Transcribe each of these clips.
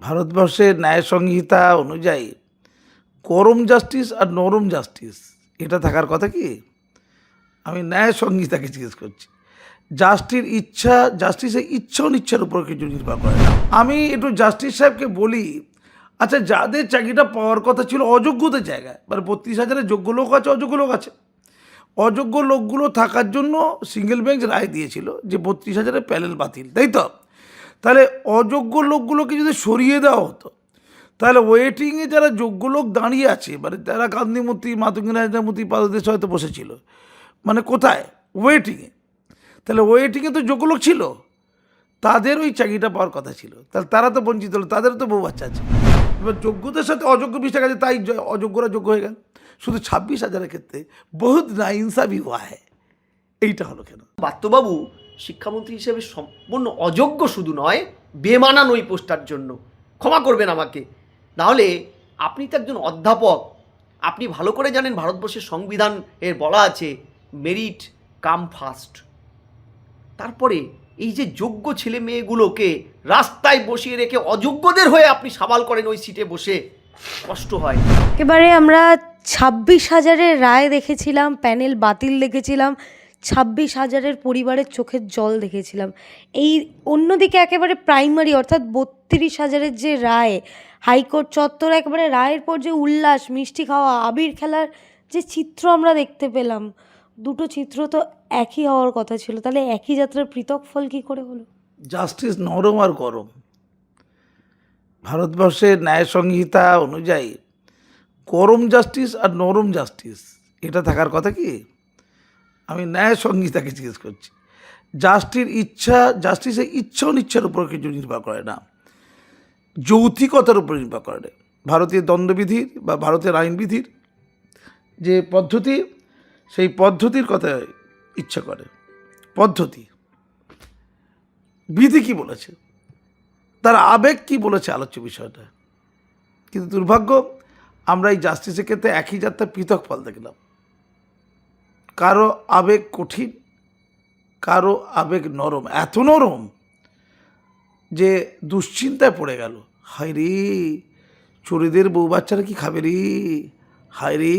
ভারতবর্ষের ন্যায় সংহিতা অনুযায়ী গরম জাস্টিস আর নরম জাস্টিস এটা থাকার কথা কি? আমি ন্যায় সংহিতাকে জিজ্ঞেস করছি। জাস্টিসের ইচ্ছা অনিচ্ছার উপর কিছু নির্ভর করে না। আমি একটু জাস্টিস সাহেবকে বলি, আচ্ছা যাদের চাকরিটা পাওয়ার কথা ছিল অযোগ্যদের জায়গায়, মানে 32,000-এর যোগ্য লোক আছে, অযোগ্য লোক আছে। অযোগ্য লোকগুলো থাকার জন্য সিঙ্গেল বেঞ্চ রায় দিয়েছিল যে 32,000-এর প্যানেল বাতিল, তাই তো? তাহলে অযোগ্য লোকগুলোকে যদি সরিয়ে দেওয়া হতো, তাহলে ওয়েটিংয়ে যারা যোগ্য লোক দাঁড়িয়ে আছে, মানে যারা কান্দিমূর্তি, মাতঙ্গী রাজনামূর্তি পাদদেশ হয়তো বসেছিল, মানে কোথায়? ওয়েটিংয়ে। তাহলে ওয়েটিংয়ে তো যোগ্য লোক ছিল, তাদের ওই চাকরিটা পাওয়ার কথা ছিল, তাহলে তারা তো বঞ্চিত হলো, তাদেরও তো বউ বাচ্চা আছে। এবার যোগ্যদের সাথে অযোগ্য মিশে গেছে, তাই অযোগ্যরা যোগ্য হয়ে গেল। শুধু 26,000-এর ক্ষেত্রে বহুত নাইনসাফি হুয়া হ্যায়। এইটা হলো কেন? বাত্যবাবু শিক্ষামন্ত্রী হিসেবে সম্পূর্ণ অযোগ্য শুধু নয়, বেমানান ওই পোস্টার জন্য। ক্ষমা করবেন আমাকে। নাহলে আপনি তো একজন অধ্যাপক, আপনি ভালো করে জানেন ভারতবর্ষের সংবিধান এর বলা আছে মেরিট কাম ফার্স্ট। তারপরে এই যে যোগ্য ছেলে মেয়েগুলোকে রাস্তায় বসিয়ে রেখে অযোগ্যদের হয়ে আপনি সাবাল করেন ওই সিটে বসে, কষ্ট হয়। একেবারে আমরা 26,000-এর রায় দেখেছিলাম, প্যানেল বাতিল দেখেছিলাম, 26,000-এর পরিবারের চোখের জল দেখেছিলাম। এই অন্যদিকে একেবারে প্রাইমারি অর্থাৎ 32,000-এর যে রায়, হাইকোর্ট চত্বরে একেবারে রায়ের পর যে উল্লাস, মিষ্টি খাওয়া, আবির খেলার যে চিত্র আমরা দেখতে পেলাম, দুটো চিত্র তো একই হওয়ার কথা ছিল। তাহলে একই যাত্রার পৃথক ফল কী করে হলো? জাস্টিস নরম আর গরম। ভারতবর্ষের ন্যায় সংহিতা অনুযায়ী গরম জাস্টিস আর নরম জাস্টিস এটা থাকার কথা কি? আমি ন্যায় সংহিতাকে জিজ্ঞেস করছি। জাস্টিসের ইচ্ছা অনিচ্ছার উপর কিছু নির্ভর করে না, যৌক্তিকতার উপর নির্ভর করে। ভারতীয় দণ্ডবিধির বা ভারতের আইনবিধির যে পদ্ধতি, সেই পদ্ধতির কথা ইচ্ছা করে। পদ্ধতি, বিধি কি বলেছে, তার আবেগ কি বলেছে, আলোচ্য বিষয়টা। কিন্তু দুর্ভাগ্য, আমরা এই জাস্টিসের ক্ষেত্রে একই যাত্রার পৃথক ফল দেখলাম। কারো আবেগ কঠিন, কারো আবেগ নরম, এত নরম যে দুশ্চিন্তায় পড়ে গেল। হায় রে, চোরেদের বউ বাচ্চারা কি খাবে রে? হায় রে,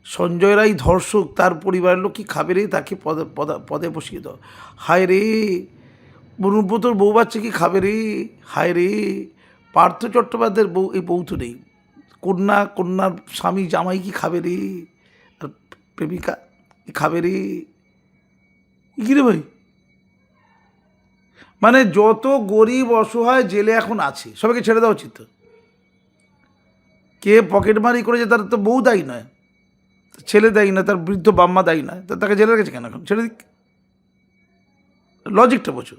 সঞ্জয় রায় ধর্ষক, তার পরিবারের লোক কি খাবে রে? তাকে পদে বসিয়ে দাও। হায় রে, অনুব্রতর বউ বাচ্চা কি খাবে রে? হায় রে, পার্থ চট্টোপাধ্যায়ের বউ, এই বউ তো নেই, কন্যার স্বামী জামাই কি খাবে রে? আর প্রেমিকা কি খাবে রে? কি রে ভাই, মানে যত গরিব অসহায় জেলে এখন আছে সবাইকে ছেড়ে দেওয়া উচিত। কে পকেটমারি করেছে তার তো বউ দায়ী নয়, ছেলে দায়ী নয়, তার বৃদ্ধ বাম্মা দায়ী নয়, তাকে জেলে রেখেছে কেন? এখন ছেড়ে দিক। লজিকটা বোঝো,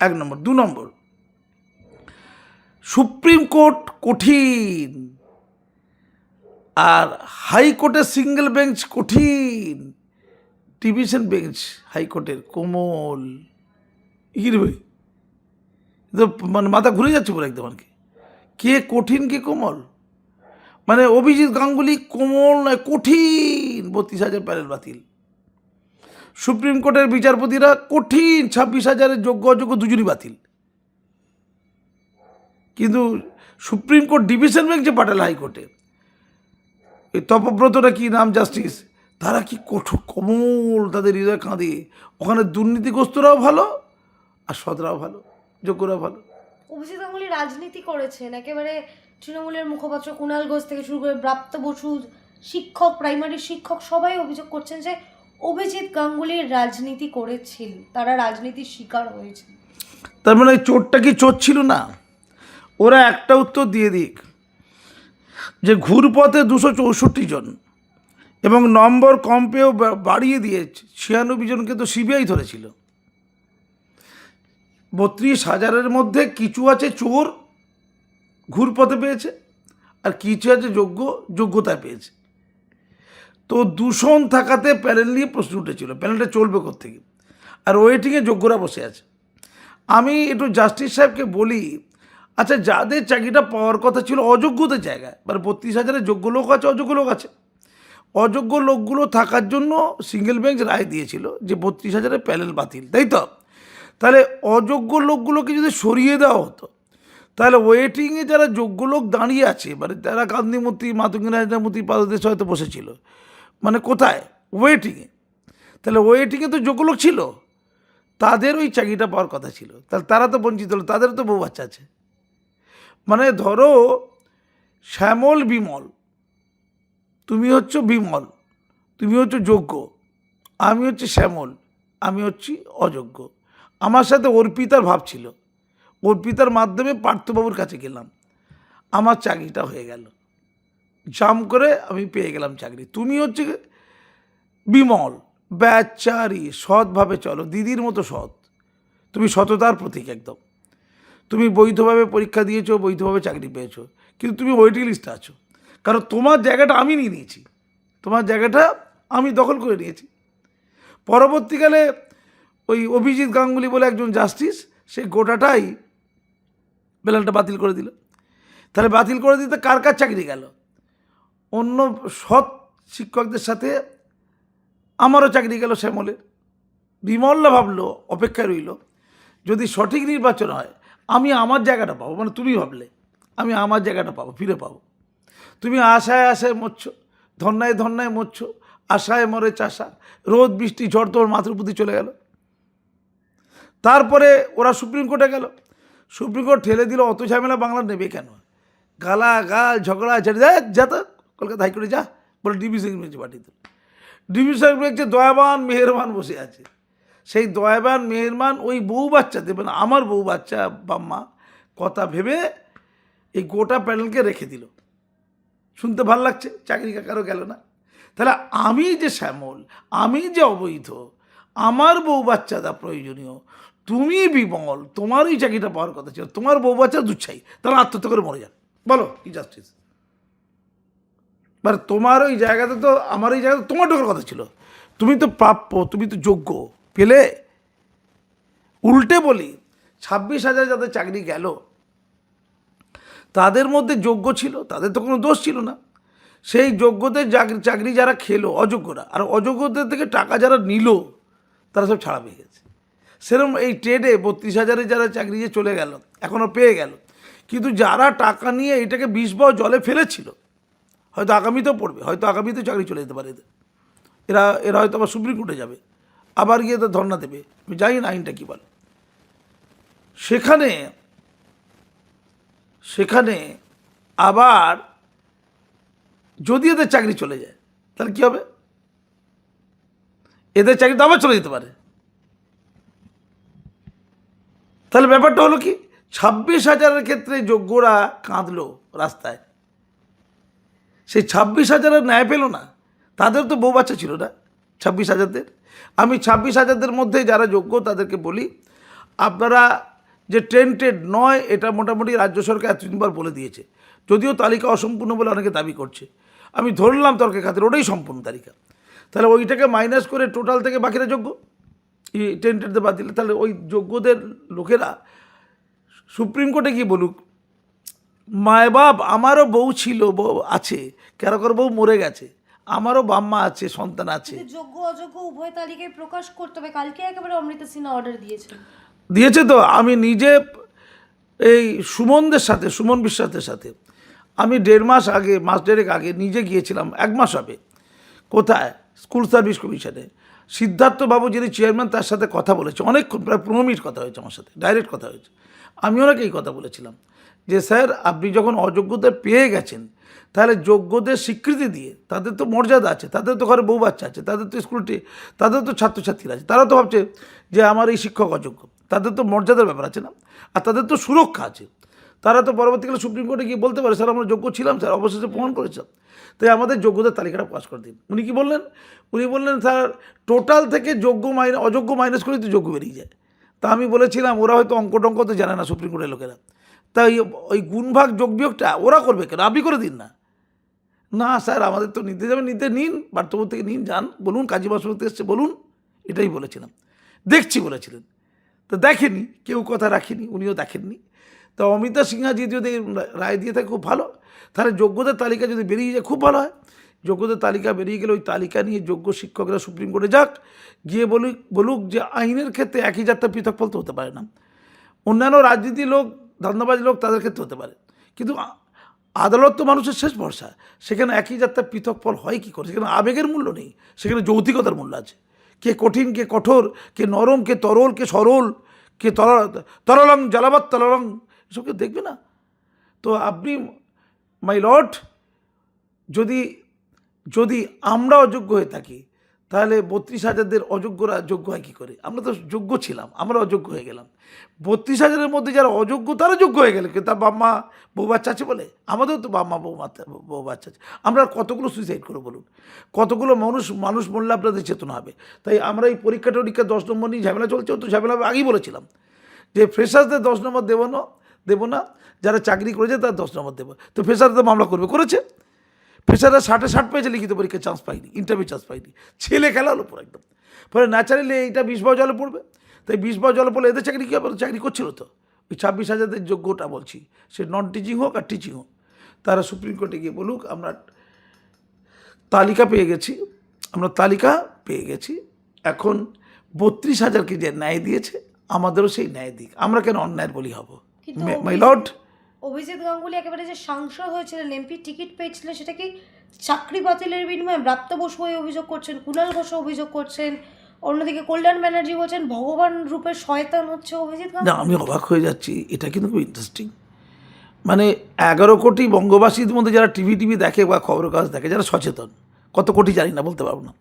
1 নম্বর। 2 নম্বর, সুপ্রিম কোর্ট কঠিন আর হাইকোর্টের সিঙ্গেল বেঞ্চ কঠিন, ডিভিশন বেঞ্চ হাইকোর্টের কোমল। ইরে ভাই, মানে মাথা ঘুরে যাচ্ছে পুরো একদম। আর কি, কে কঠিন কে কোমল? মানে অভিজিৎ গাঙ্গুলি কোমল নয়, কঠিন, 32,000 প্যানেল বাতিল। সুপ্রিম কোর্টের বিচারপতিরা কঠিন, 26,000-এর যোগ্য অযোগ্য দুজনই বাতিল। কিন্তু সুপ্রিম কোর্ট ডিভিশন বেঞ্চে পাঠালে হাইকোর্টে এই তপব্রতটা কি নাম জাস্টিস, তারা কি কঠোর কোমল, তাদের হৃদয় কাঁদে। ওখানে দুর্নীতিগ্রস্তরাও ভালো আর সদরাও ভালো, যোগ্যরাও ভালো। অভিজিৎ গাঙ্গুলি রাজনীতি করেছেন, একেবারে তৃণমূলের মুখপাত্র কুণাল ঘোষ থেকে শুরু করে ব্রাত্য বসু, শিক্ষক, প্রাইমারি শিক্ষক, সবাই অভিযোগ করছেন যে অভিজিৎ গাঙ্গুলির রাজনীতি করেছিল, তারা রাজনীতির শিকার হয়েছে। তার মানে চোরটা কি চোর ছিল না? ওরা একটা উত্তর দিয়ে দিক যে ঘুরপথে 264 জন এবং নম্বর কম পেয়েও বাড়িয়ে দিয়ে 96 জনকে তো সিবিআই ধরেছিল। 32,000-এর মধ্যে কিছু আছে চোর, ঘুরপথে পেয়েছে, আর কিছু আছে যোগ্যতায় পেয়েছে। তো দূষণ থাকাতে প্যানেল নিয়ে প্রশ্ন উঠেছিল, প্যানেলটা চলবে কোত্থেকে, আর ওয়েটিংয়ে যোগ্যরা বসে আছে। আমি একটু জাস্টিস সাহেবকে বলি, আচ্ছা যাদের চাকরিটা পাওয়ার কথা ছিল অযোগ্যদের জায়গায়, মানে 32,000-এর যোগ্য লোক আছে, অযোগ্য লোক আছে। অযোগ্য লোকগুলো থাকার জন্য সিঙ্গেল বেঞ্চ রায় দিয়েছিল যে 32,000-এর প্যানেল বাতিল, তাই তো? তাহলে অযোগ্য লোকগুলোকে যদি সরিয়ে দেওয়া হতো, তাহলে ওয়েটিংয়ে যারা যোগ্য লোক দাঁড়িয়ে আছে, মানে যারা কান্দিমূর্তি, মাতঙ্গিনী মূর্তি পাদদেশে হয়তো বসেছিল, মানে কোথায় ওয়েটিংয়ে, তাহলে ওয়েটিংয়ে তো যোগ্য লোক ছিল, তাদের ওই চাকরিটা পাওয়ার কথা ছিল, তাহলে তারা তো বঞ্চিত হলো, তাদেরও তো বউ বাচ্চা আছে। মানে ধরো শ্যামল বিমল, তুমি হচ্ছে বিমল, তুমি হচ্ছে যোগ্য, আমি হচ্ছে শ্যামল, আমি হচ্ছি অযোগ্য। আমার সাথে অর্পিতার ভাব ছিল, অর্পিতার মাধ্যমে পার্থবাবুর কাছে গেলাম, আমার চাকরিটা হয়ে গেল, জাম করে আমি পেয়ে গেলাম চাকরি। তুমি হচ্ছে বিমল, বেচারি, সৎভাবে চলো, দিদির মতো সৎ, তুমি সততার প্রতীক একদম, তুমি বৈধভাবে পরীক্ষা দিয়েছো, বৈধভাবে চাকরি পেয়েছো, কিন্তু তুমি ওয়েটিং লিস্টে আছো, কারণ তোমার জায়গাটা আমি নিয়ে নিয়েছি, তোমার জায়গাটা আমি দখল করে নিয়েছি। পরবর্তীকালে ওই অভিজিৎ গাঙ্গুলি বলে একজন জাস্টিস, সে গোটাটাই প্যানেলটা বাতিল করে দিল। তাহলে বাতিল করে দিতে কার কার চাকরি গেল? অন্য সৎ শিক্ষকদের সাথে আমারও চাকরি গেল শ্যামলের। বিমলরা ভাবলো, অপেক্ষায় রইল, যদি সঠিক নির্বাচন হয় আমি আমার জায়গাটা পাবো, মানে তুমি ভাবলে আমি আমার জায়গাটা পাবো, ফিরে পাবো। তুমি আশায় আশায় মরছো, ধন্যায় ধন্যায় মরছো, আশায় মরে চাষা, রোদ বৃষ্টি ঝড় তোমার মাথার উপর দিয়ে চলে গেল। তারপরে ওরা সুপ্রিম কোর্টে গেল, সুপ্রিম কোর্ট ঠেলে দিল, অত ঝামেলা বাংলা নেবে কেন, গালাগাল ঝগড়া ঝাড়ি, যা তো কলকাতা হাইকোর্টে যা বলে ডিভিশন বেঞ্চে পাঠিয়ে দিল। ডিভিশন বেঞ্চে দয়াবান মেহেরবান বসে আছে, সেই দয়াবান মেহেরবান ওই বউ বাচ্চা দেবেন, আমার বউ বাচ্চা বাম্মা কথা ভেবে এই গোটা প্যানেলকে রেখে দিল। শুনতে ভাল লাগছে, চাকরি কারো গেল না। তাহলে আমি যে শ্যামল, আমি যে অবৈধ, আমার বউ বাচ্চাটা প্রয়োজনীয়, তুমি বিমল, তোমার ওই চাকরিটা পাওয়ার কথা ছিল, তোমার বউ বাচ্চা দুচ্ছাই, তাহলে আত্মহত্যা করে মরে যান, বলো কি জাস্টিস? মানে তোমার ওই জায়গাতে তো, আমার ওই জায়গাতে তোমার ঢোকার কথা ছিল, তুমি তো প্রাপ্য, তুমি তো যোগ্য, পেলে। উল্টে বলি, 26,000 যাদের চাকরি গেল, তাদের মধ্যে যোগ্য ছিল, তাদের তো কোনো দোষ ছিল না। সেই যোগ্যদের চাকরি যারা খেলো অযোগ্যরা, আর অযোগ্যদের থেকে টাকা যারা নিল, তারা সব ছাড়া পেয়ে গেছে। সেরকম এই ট্রেডে 32,000 যারা চাকরি যে চলে গেল, এখনও পেয়ে গেল, কিন্তু যারা টাকা নিয়ে এটাকে 20 বাও জলে ফেলেছিল, হয়তো আগামীতেও পড়বে, হয়তো আগামীতেও চাকরি চলে যেতে পারে এদের। এরা হয়তো আবার সুপ্রিম কোর্টে যাবে, আবার গিয়ে তো ধর্ণা দেবে, আমি জানি না আইনটা কী বলে। সেখানে আবার যদি এদের চাকরি চলে যায় তাহলে কী হবে? এদের চাকরি তো আবার চলে যেতে পারে। তাহলে ব্যাপারটা হলো কি, 26,000 ক্ষেত্রে যোগ্যরা কাঁদলো রাস্তায়, সেই 26,000 ন্যায় পেল না, তাদের তো বউ বাচ্চা ছিল না 26,000-দের। আমি 26,000-দের মধ্যে যারা যোগ্য তাদেরকে বলি, আপনারা যে টেন্টেড নয়, এটা মোটামুটি রাজ্য সরকার এতদিনবার বলে দিয়েছে, যদিও তালিকা অসম্পূর্ণ বলে অনেকে দাবি করছে, আমি ধরলাম তর্কের খাতিরে ওটাই সম্পূর্ণ তালিকা। তাহলে ওইটাকে মাইনাস করে টোটাল থেকে বাকিরা যোগ্য, এই টেন্টেডদের বাদ দিলে, তাহলে ওই যোগ্যদের লোকেরা সুপ্রিম কোর্টে গিয়ে বলুক, মায় বাপ, আমারও বউ ছিল, বউ আছে, কারো কারো বউ মরে গেছে, আমারও বাম্মা আছে, সন্তান আছে। যোগ্য অযোগ্য উভয় তালিকায় প্রকাশ করতে হবে। কালকে একেবারে অমৃতা সিনহা অর্ডার দিয়েছে তো। আমি নিজে এই সুমনদের সাথে, সুমন বিশ্বাসের সাথে আমি 1.5 মাস আগে, মাস 1.5 আগে নিজে গিয়েছিলাম, 1 মাস হবে, কোথায়, স্কুল সার্ভিস কমিশনে। সিদ্ধার্থবাবু যিনি চেয়ারম্যান, তার সাথে কথা বলেছে অনেকক্ষণ, প্রায় 15 মিনিট কথা হয়েছে আমার সাথে, ডাইরেক্ট কথা হয়েছে। আমি ওনাকে এই কথা বলেছিলাম যে স্যার, আপনি যখন অযোগ্যদের পেয়ে গেছেন, তাহলে যোগ্যদের স্বীকৃতি দিয়ে, তাদের তো মর্যাদা আছে, তাদের তো ঘরে বউ বাচ্চা আছে, তাদের তো স্কুলটি, তাদের তো ছাত্রছাত্রীরা আছে, তারা তো ভাবছে যে আমার এই শিক্ষক অযোগ্য, তাদের তো মর্যাদার ব্যাপার আছে না, আর তাদের তো সুরক্ষা আছে। তারা তো পরবর্তীকালে সুপ্রিম কোর্টে গিয়ে বলতে পারে, স্যার আমরা যোগ্য ছিলাম, স্যার অবশেষে প্রমাণ করেছিলাম, তাই আমাদের যোগ্যতার তালিকাটা প্রকাশ করে দিন। উনি কি বললেন? উনি বললেন, স্যার টোটাল থেকে অযোগ্য মাইনাস করে তো যোগ্য বেরিয়ে যায়। তা আমি বলেছিলাম, ওরা হয়তো অঙ্ক টঙ্ক তো জানে না সুপ্রিম কোর্টের লোকেরা, তাই ওই গুণভাগ যোগ বিয়োগটা ওরা করবে কেন, আপনি করে দিন না। না স্যার, আমাদের তো নিতে যাবেন, নিতে নিন, বার্তপুর থেকে নিন, যান, বলুন কাজী বাসমতি এসছে বলুন, এটাই বলেছিলাম, দেখছি বলেছিলেন। তো দেখেনি, কেউ কথা রাখেনি, উনিও দেখেননি। তো অমিতা সিনহাজি যদি রায় দিয়ে থাকে খুব ভালো, তাহলে যোগ্যদের তালিকা যদি বেরিয়ে যায় খুব ভালো হয়। যোগ্যদের তালিকা বেরিয়ে গেলে ওই তালিকা নিয়ে যোগ্য শিক্ষকরা সুপ্রিম কোর্টে যাক, গিয়ে বলুক যে আইনের ক্ষেত্রে একই জাতটা পৃথক ফল তো হতে পারে না। অন্যান্য রাজনীতির লোক ধান্দাবাজ লোক তাদের ক্ষেত্রে হতে পারে, কিন্তু আদালত তো মানুষের শেষ ভরসা। সেখানে একই যাত্রার পৃথক ফল হয় কী করে? সেখানে আবেগের মূল্য নেই, সেখানে যৌক্তিকতার মূল্য আছে। কে কঠিন, কে কঠোর, কে নরম, কে তরল, কে সরল, কে তরলং জলাবৎ তরলং, এসব কেউ দেখবে না। তো আপনি মাই লর্ড, যদি যদি আমরা অযোগ্য হয়ে থাকি, তাহলে 32,000-দের অযোগ্যরা যোগ্য হয় কী করে? আমরা তো যোগ্য ছিলাম, আমরা অযোগ্য হয়ে গেলাম। 32,000-এর মধ্যে যারা অযোগ্য তারা যোগ্য হয়ে গেলে, কিন্তু তার বাম্মা বউ বাচ্চা আছে বলে। আমাদেরও তো বাম্মা বউ বাচ্চা আছে। আমরা কতগুলো সুইসাইড করবো বলুন? কতগুলো মানুষ মরলে আপনাদের চেতনা হবে? তাই আমরা এই পরীক্ষা টরীক্ষা 10 নম্বর নিয়ে ঝামেলা চলছে, তো ঝামেলা আমি আগেই বলেছিলাম যে ফ্রেশার্সদের 10 নম্বর দেবো না, যারা চাকরি করেছে তারা 10 নম্বর দেবো। তো ফ্রেশারদের মামলা করেছে। ফ্রেশাররা 60 পেয়েছে, লিখিত পরীক্ষায় চান্স পাইনি, ইন্টারভিউ চান্স পাইনি, ছেলে খেলা হলো পুরো একদম। ফলে ন্যাচারালি এইটা 20 বার জলে পড়বে। তাই 20 বার জলে পড়লে এদের চাকরি কী হবে? চাকরি করছিল তো। ওই 26,000-দের যোগ্যটা বলছি, সে নন টিচিং হোক আর টিচিং হোক, তারা সুপ্রিম কোর্টে গিয়ে বলুক আমরা তালিকা পেয়ে গেছি। এখন 32,000-কে যে ন্যায় দিয়েছে, আমাদেরও সেই ন্যায় দিক। আমরা কেন অন্যায়ের বলি হব? মাই লর্ড, অভিজিৎ গাঙ্গুলি একেবারে যে সাংসদ হয়েছিলেন, এমপি টিকিট পেয়েছিলেন, সেটা কি চাকরি বাতিলের বিনিময়ে? ব্রাত্য বসু অভিযোগ করছেন, কুণাল ঘোষ অভিযোগ করছেন, অন্যদিকে কল্যাণ ব্যানার্জি বলছেন ভগবান রূপে শয়তান হচ্ছে অভিজিৎ গাঙ্গুলি। না, আমি অবাক হয়ে যাচ্ছি। এটা কিন্তু খুব ইন্টারেস্টিং। মানে 11 কোটি বঙ্গবাসীর মধ্যে যারা টিভি দেখে বা খবরের কাগজ দেখে, যারা সচেতন, কত কোটি জানি না, বলতে পারবো না,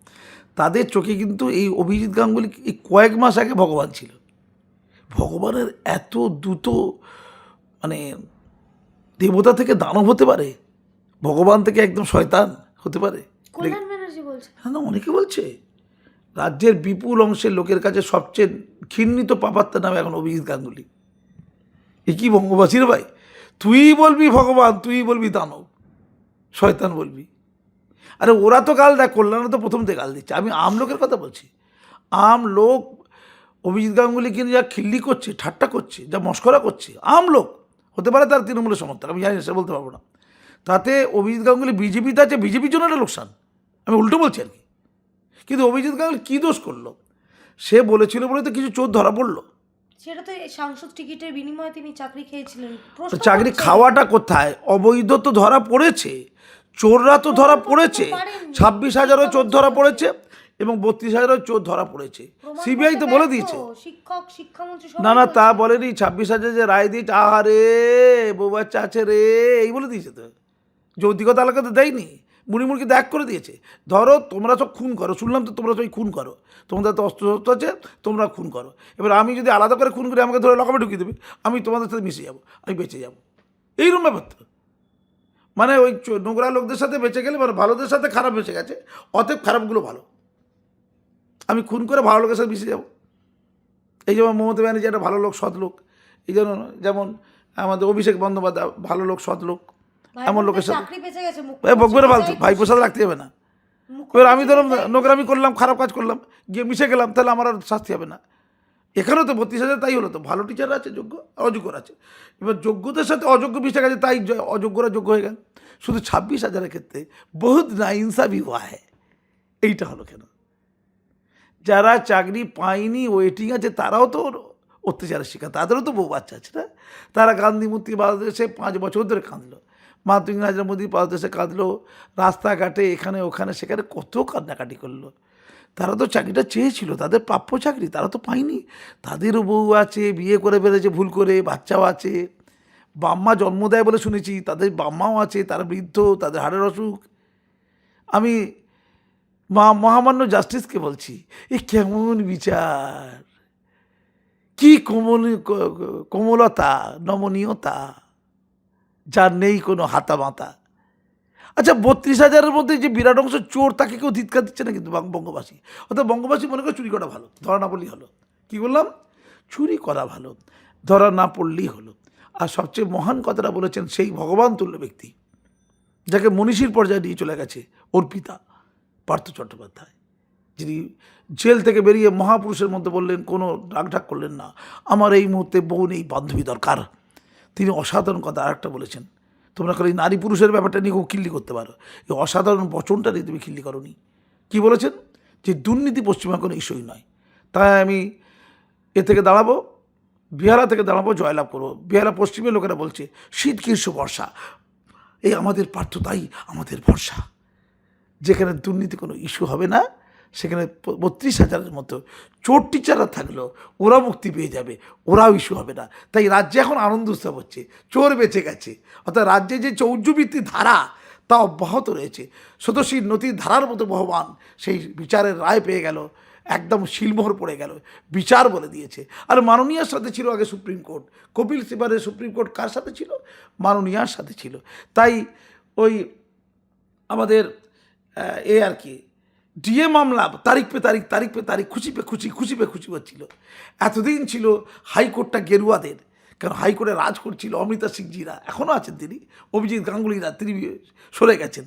তাদের চোখে কিন্তু এই অভিজিৎ গাঙ্গুলি এই কয়েক মাস আগে ভগবান ছিল। ভগবানের এত দ্রুত মানে দেবতা থেকে দানব হতে পারে, ভগবান থেকে একদম শয়তান হতে পারে? কল্যাণ ব্যানার্জি বলছে। হ্যাঁ, না, অনেকে বলছে। রাজ্যের বিপুল অংশের লোকের কাছে সবচেয়ে ঘৃণিত পাপাত্মার নাম এখন অভিজিৎ গাঙ্গুলি। এ কি বঙ্গবাসীর ভাই? তুই বলবি ভগবান, তুই বলবি দানব, শয়তান বলবি। আরে ওরা তো গাল দেয়, কল্যাণ তো প্রথম থেকে গাল দিচ্ছে। আমি আমলোকের কথা বলছি। আমলোক অভিজিৎ গাঙ্গুলিকে যা খিল্লি করছে, ঠাট্টা করছে, যা মস্করা করছে, আমলোক হতে পারে তার তৃণমূলের সমর্থক, আমি জানি না, সে বলতে পারবো না। তাতে অভিজিৎ গাঙ্গুলি বিজেপিতে আছে, বিজেপির জন্য একটা লোকসান। আমি উল্টো বলছি আর কি। কিন্তু অভিজিৎ গাঙ্গুলি কী দোষ করলো? সে বলেছিল বলে তো কিছু চোর ধরা পড়লো। সেটা তো সাংসদ টিকিটের বিনিময়ে তিনি চাকরি খেয়েছিলেন। তো চাকরি খাওয়াটা কোথায়? অবৈধ তো ধরা পড়েছে, চোররা তো ধরা পড়েছে। 26,000-ও চোর ধরা পড়েছে এবং 32,000-ও চোর ধরা পড়েছে। সিবিআই তো বলে দিয়েছে। শিক্ষামন্ত্রী না, তা বলেনি। 26,000 যে রায় দিয়েছে, আহারে বউ বাচ্চা আছে রে, এই বলে দিয়েছে। তো যৌতিকতা এলাকাতে দেয়নি, মুড়িমুড়কি দেখ করে দিয়েছে। ধরো তোমরা সব খুন করো, শুনলাম তো তোমরা সবাই খুন করো, তোমাদের তো অস্ত্র আছে, তোমরা খুন করো। এবার আমি যদি আলাদা করে খুন করি, আমাকে ধরে লকআপে ঢুকিয়ে দেবে, আমি তোমাদের সাথে মিশে যাবো, আমি বেঁচে যাবো। এইরকম ব্যাপার তো। মানে ওই নোংরা লোকদের সাথে বেঁচে গেলে, মানে ভালোদের সাথে খারাপ বেঁচে গেছে, অতএব খারাপগুলো ভালো, আমি খুন করে ভালো লোকের সাথে মিশে যাবো। এই যেমন মমতা ব্যানার্জি একটা ভালো লোক, সৎ লোক। এই জন্য যেমন আমাদের অভিষেক বন্দ্যোপাধ্যায় ভালো লোক, সৎ লোক, এমন লোকের সাথে বকবেরে ফালতু ভাইপোর সাথে রাখতে হবে না। এবার আমি ধরুন নোংরামি করলাম, খারাপ কাজ করলাম, গিয়ে মিশে গেলাম, তাহলে আমার আর শাস্তি হবে না। এখানেও তো 32,000, তাই হলো তো। ভালো টিচার আছে, যোগ্য, অযোগ্যরা আছে। এবার যোগ্যদের সাথে অযোগ্য মিশে গেছে, তাই অযোগ্যরা যোগ্য হয়ে গেল। শুধু 26,000-এর ক্ষেত্রে বহুত না ইনসাফি হওয়া হয়। এইটা হলো কেন? যারা চাকরি পায়নি, ওয়েটিং আছে, তারাও তো অত্যাচারের শিকার, তাদেরও তো বউ বাচ্চা আছে না। তারা গান্ধী মূর্তি বাংলাদেশে 5 বছর ধরে কাঁদলো, মাতৃ নরেন্দ্র মোদী বাংলাদেশে কাঁদলো, রাস্তাঘাটে এখানে ওখানে সেখানে কত কান্নাকাটি করলো। তারা তো চাকরিটা চেয়েছিল, তাদের প্রাপ্য চাকরি, তারা তো পায়নি। তাদেরও বউ আছে, বিয়ে করে ফেলেছে ভুল করে, বাচ্চাও আছে, বাম্মা জন্ম দেয় বলে শুনেছি, তাদের বাম্মাও আছে, তারা বৃদ্ধ, তাদের হাড়ের অসুখ। আমি মহামান্য জাস্টিসকে বলছি, এ কেমন বিচার, কি কোমলতা, নমনীয়তা, যার নেই কোনো হাতা মাতা। আচ্ছা, 32,000-এর মধ্যে যে বিরাট অংশ চোর, তাকে কেউ ধিৎকার দিচ্ছে না কিন্তু বঙ্গবাসী। অর্থাৎ বঙ্গবাসী মনে করে চুরি করা ভালো, ধরা না পড়লেই হলো। কী বললাম? চুরি করা ভালো, ধরা না পড়লেই হলো। আর সবচেয়ে মহান কথাটা বলেছেন সেই ভগবান তুল্য ব্যক্তি, যাকে মনীষীর পর্যায়ে নিয়ে চলে গেছে ওর পিতা পার্থ চট্টোপাধ্যায়, যিনি জেল থেকে বেরিয়ে মহাপুরুষের মধ্যে বললেন, কোনো রাগঢাক করলেন না, আমার এই মুহূর্তে বউ নেই, বান্ধবী দরকার। তিনি অসাধারণ কথা আরেকটা বলেছেন, তোমরা খালি নারী পুরুষের ব্যাপারটা নিয়ে খুব খিল্লি করতে পারো, এই অসাধারণ বচনটা নিয়ে তুমি খিল্লি করো নি। কী বলেছেন? যে দুর্নীতি পশ্চিমবঙ্গ কোনো ইস্যুই নয়। তাই আমি এ থেকে দাঁড়াবো, বেহালা থেকে দাঁড়াবো, জয়লাভ করবো। বেহালা পশ্চিমের লোকেরা বলছে শীত গ্রীষ্ম বর্ষা, এই আমাদের পার্থতাই আমাদের ভরসা। যেখানে দুর্নীতি কোনো ইস্যু হবে না, সেখানে 32,000-এর মতো চোর টিচাররা থাকলেও ওরা মুক্তি পেয়ে যাবে, ওরাও ইস্যু হবে না। তাই রাজ্যে এখন আনন্দ উৎসব হচ্ছে, চোর বেঁচে গেছে। অর্থাৎ রাজ্যে যে চৌর্যবৃত্তি ধারা তা অব্যাহত রয়েছে। স্বতঃসির নদীর ধারার মতো বহমান সেই বিচারের রায় পেয়ে গেল, একদম শিলমোহর পড়ে গেল, বিচার বলে দিয়েছে। আর মাননীয়ার সাথে ছিল আগে সুপ্রিম কোর্ট, কপিল সিবালের সুপ্রিম কোর্ট কার সাথে ছিল? মাননীয়ার সাথে ছিল। তাই ওই আমাদের আর কি ডিএ মামলা তারিখ পে তারিখ খুশি পে খুশি হচ্ছিল। এতদিন ছিল হাইকোর্টটা গেরুয়াদের, কারণ হাইকোর্টে রাজ করছিল অমৃতা সিংজিরা, এখনও আছেন তিনি, অভিজিৎ গাঙ্গুলিরা, তিনি সরে গেছেন।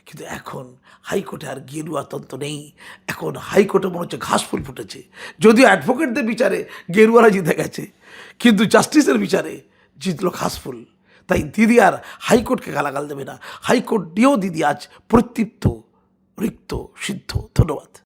কিন্তু এখন হাইকোর্টে আর গেরুয়া তন্ত্র নেই, এখন হাইকোর্টে মনে হচ্ছে ঘাস ফুল ফুটেছে। যদিও অ্যাডভোকেটদের বিচারে গেরুয়ারা জিতে গেছে, কিন্তু জাস্টিসের বিচারে জিতলো ঘাস ফুল। তাই দিদি আর হাইকোর্টকে গালাগাল দেবে না, হাইকোর্ট দিয়েও দিদি আজ প্রতৃপ্ত, রিক্ত, সিদ্ধ। ধন্যবাদ।